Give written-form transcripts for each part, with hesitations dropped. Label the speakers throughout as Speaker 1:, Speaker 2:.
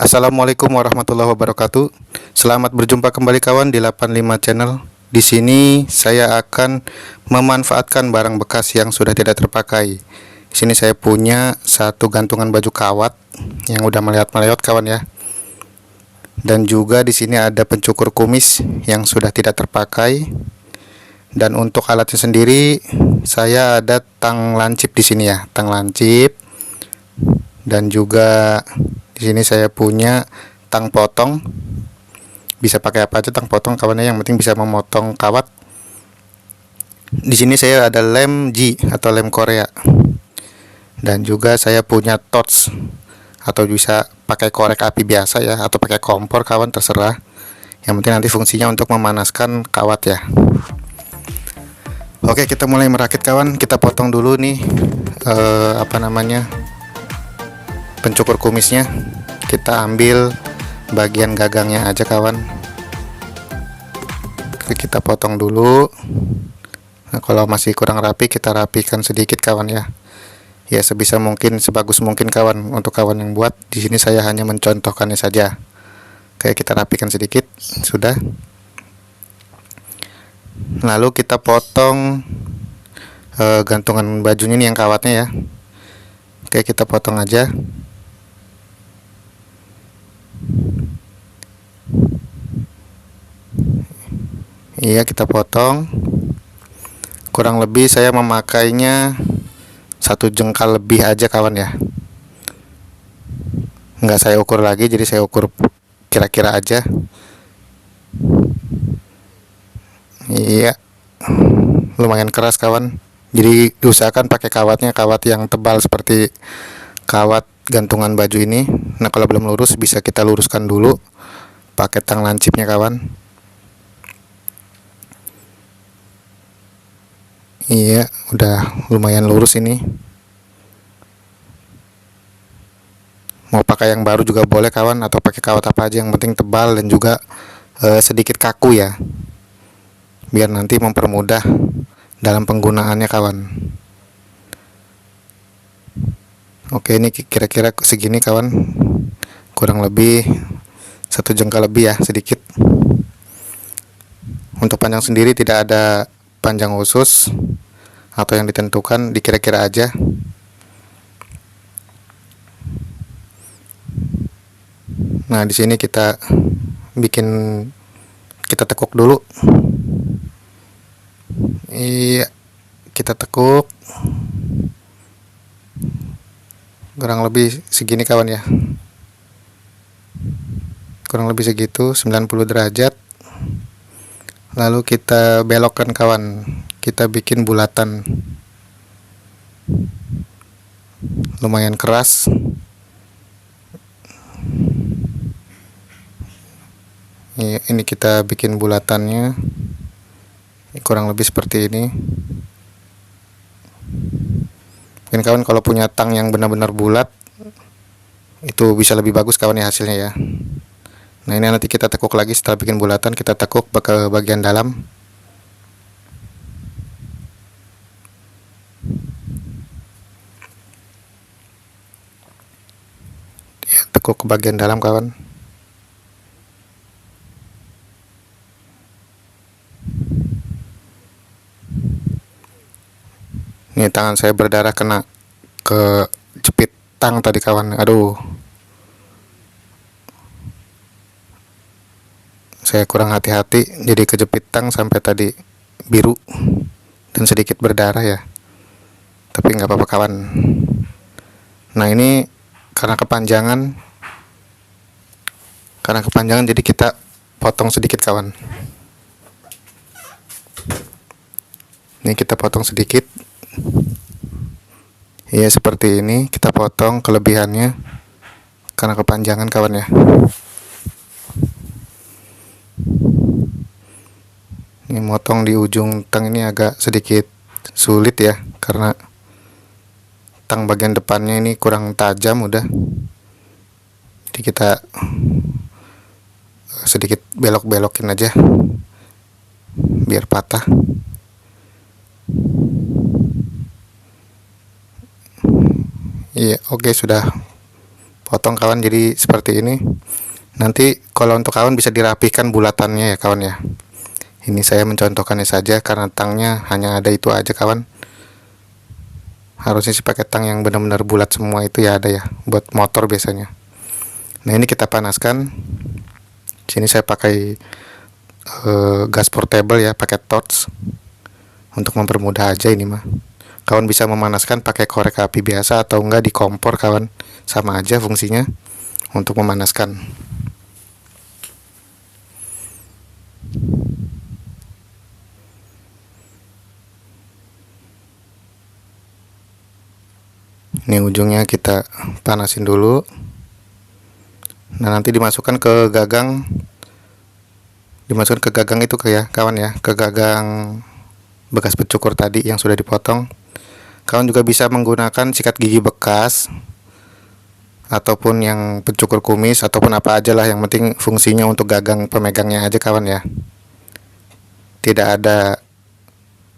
Speaker 1: Assalamualaikum warahmatullahi wabarakatuh. Selamat berjumpa kembali kawan di 85 Channel. Di sini saya akan memanfaatkan barang bekas yang sudah tidak terpakai. Di sini saya punya satu gantungan baju kawat yang udah meleot-meleot kawan ya. Dan juga di sini ada pencukur kumis yang sudah tidak terpakai. Dan untuk alatnya sendiri saya ada tang lancip di sini ya, tang lancip. Dan juga di sini saya punya tang potong. Bisa pakai apa aja tang potong kawannya, yang penting bisa memotong kawat. Di sini saya ada lem G atau lem Korea. Dan juga saya punya torch atau bisa pakai korek api biasa ya, atau pakai kompor kawan, terserah. Yang penting nanti fungsinya untuk memanaskan kawat ya. Oke, kita mulai merakit kawan. Kita potong dulu nih pencukur kumisnya. Kita ambil bagian gagangnya aja kawan. Kita potong dulu. Nah, kalau masih kurang rapi kita rapikan sedikit kawan ya. Ya sebisa mungkin, sebagus mungkin kawan. Untuk kawan yang buat, di sini saya hanya mencontohkannya saja. Kayak kita rapikan sedikit, sudah. Lalu kita potong gantungan bajunya nih yang kawatnya ya. Oke, kita potong aja. Iya, kita potong. Kurang lebih saya memakainya 1 jengkal lebih aja kawan ya. Nggak saya ukur lagi, jadi saya ukur kira-kira aja. Iya, lumayan keras kawan. Jadi diusahakan pakai kawatnya kawat yang tebal seperti kawat gantungan baju ini. Nah, kalau belum lurus bisa kita luruskan dulu pakai tang lancipnya kawan. Iya, udah lumayan lurus ini. Mau pakai yang baru juga boleh kawan, atau pakai kawat apa aja, yang penting tebal dan juga sedikit kaku ya, biar nanti mempermudah dalam penggunaannya kawan. Oke, ini kira-kira segini kawan, kurang lebih 1 jengkal lebih ya, sedikit. Untuk panjang sendiri tidak ada panjang khusus atau yang ditentukan, dikira-kira aja. Nah, di sini kita tekuk dulu. Iya, kita tekuk. Kurang lebih segini kawan ya. Kurang lebih segitu, 90 derajat. Lalu kita belokkan kawan. Kita bikin bulatan. Lumayan keras. Ini kita bikin bulatannya. Kurang lebih seperti ini. Mungkin kawan kalau punya tang yang benar-benar bulat, itu bisa lebih bagus kawan ya hasilnya ya. Nah, ini nanti kita tekuk lagi setelah bikin bulatan, kita tekuk ke bagian dalam. Ya, tekuk ke bagian dalam kawan. Ini tangan saya berdarah kena ke jepit tang tadi kawan. Aduh, saya kurang hati-hati, jadi kejepit tang sampai tadi biru dan sedikit berdarah ya. Tapi nggak apa-apa kawan. Nah, ini karena kepanjangan jadi kita potong sedikit kawan. Ini kita potong sedikit. Iya, seperti ini kita potong kelebihannya karena kepanjangan kawan ya. Ini motong di ujung tang ini agak sedikit sulit ya, karena tang bagian depannya ini kurang tajam udah. Jadi kita sedikit belok-belokin aja biar patah. Iya, oke, sudah potong kawan jadi seperti ini. Nanti kalau untuk kawan bisa dirapikan bulatannya ya kawan ya. Ini saya mencontohkannya saja karena tangnya hanya ada itu aja kawan. Harusnya sih pakai tang yang benar-benar bulat semua, itu ya ada ya buat motor biasanya. Nah ini kita panaskan. Sini saya pakai gas portable ya, pakai torch untuk mempermudah aja ini mah. Kawan bisa memanaskan pakai korek api biasa atau enggak di kompor kawan, sama aja fungsinya untuk memanaskan. Ini ujungnya kita panasin dulu. Nah nanti dimasukkan ke gagang, itu ya kawan ya, ke gagang bekas pencukur tadi yang sudah dipotong. Kawan juga bisa menggunakan sikat gigi bekas ataupun yang pencukur kumis ataupun apa aja lah, yang penting fungsinya untuk gagang pemegangnya aja kawan ya. Tidak ada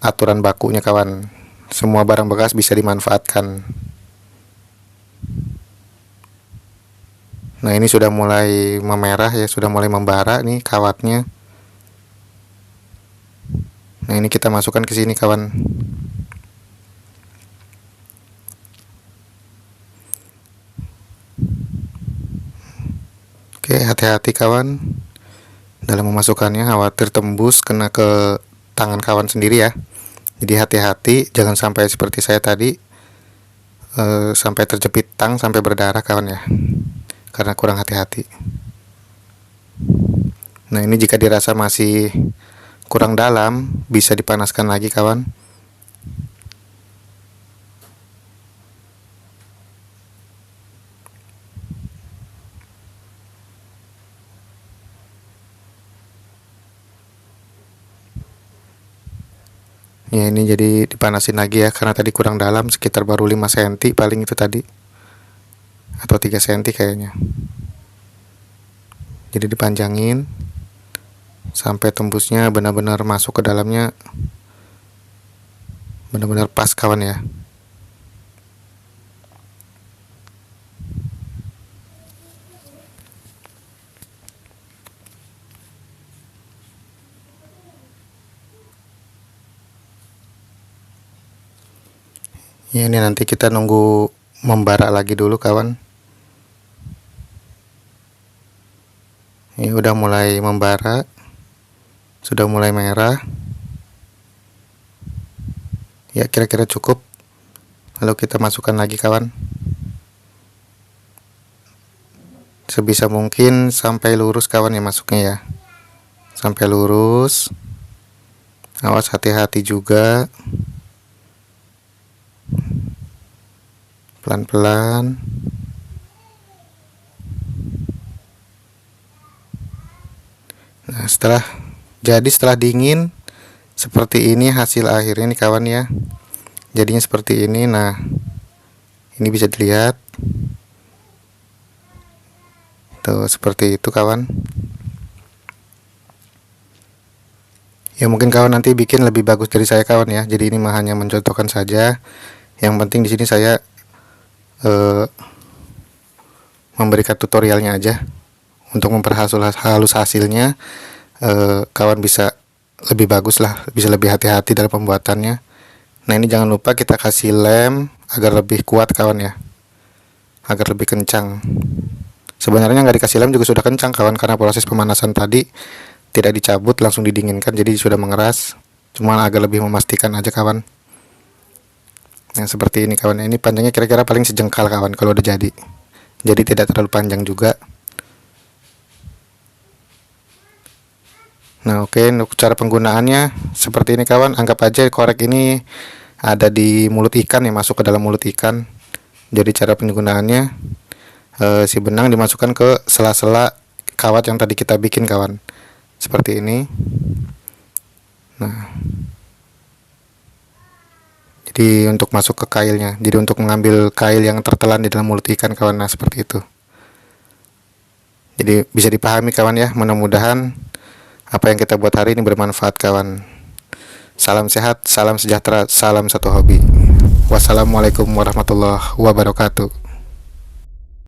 Speaker 1: aturan bakunya kawan, semua barang bekas bisa dimanfaatkan. Nah ini sudah mulai memerah ya, sudah mulai membara nih kawatnya. Nah ini kita masukkan ke sini kawan. Oke, hati-hati kawan dalam memasukkannya, khawatir tembus kena ke tangan kawan sendiri ya. Jadi hati-hati, jangan sampai seperti saya tadi sampai terjepit tang sampai berdarah kawan ya, karena kurang hati-hati. Nah ini jika dirasa masih kurang dalam, bisa dipanaskan lagi kawan. Ya ini jadi dipanasin lagi ya, karena tadi kurang dalam, sekitar baru 5 cm paling itu tadi, atau 3 cm kayaknya. Jadi dipanjangin sampai tembusnya benar-benar masuk ke dalamnya, benar-benar pas kawan ya. Ya ini nanti kita nunggu membara lagi dulu kawan. Ini udah mulai membara, sudah mulai merah ya, kira-kira cukup. Lalu kita masukkan lagi kawan, sebisa mungkin sampai lurus kawan ya masuknya ya, sampai lurus. Awas hati-hati juga, pelan-pelan. Nah setelah dingin seperti ini hasil akhirnya nih kawan ya, jadinya seperti ini. Nah ini bisa dilihat tuh, seperti itu kawan ya. Mungkin kawan nanti bikin lebih bagus dari saya kawan ya, jadi ini mah hanya mencontohkan saja. Yang penting di sini saya memberikan tutorialnya aja untuk memperhalus hasilnya. Kawan bisa lebih bagus lah, bisa lebih hati-hati dalam pembuatannya. Nah ini jangan lupa kita kasih lem agar lebih kuat kawan ya, agar lebih kencang. Sebenarnya nggak dikasih lem juga sudah kencang kawan, karena proses pemanasan tadi tidak dicabut, langsung didinginkan, jadi sudah mengeras. Cuma agak lebih memastikan aja kawan. Nah seperti ini kawan, ini panjangnya kira-kira paling sejengkal kawan kalau udah jadi tidak terlalu panjang juga. Nah oke, untuk cara penggunaannya seperti ini kawan. Anggap aja korek ini ada di mulut ikan ya, masuk ke dalam mulut ikan. Jadi cara penggunaannya, si benang dimasukkan ke sela-sela kawat yang tadi kita bikin kawan, seperti ini. Nah jadi untuk masuk ke kailnya, jadi untuk mengambil kail yang tertelan di dalam mulut ikan kawan. Nah seperti itu. Jadi bisa dipahami kawan ya, mudah-mudahan apa yang kita buat hari ini bermanfaat kawan. Salam sehat, salam sejahtera, salam satu hobi. Wassalamualaikum warahmatullahi wabarakatuh.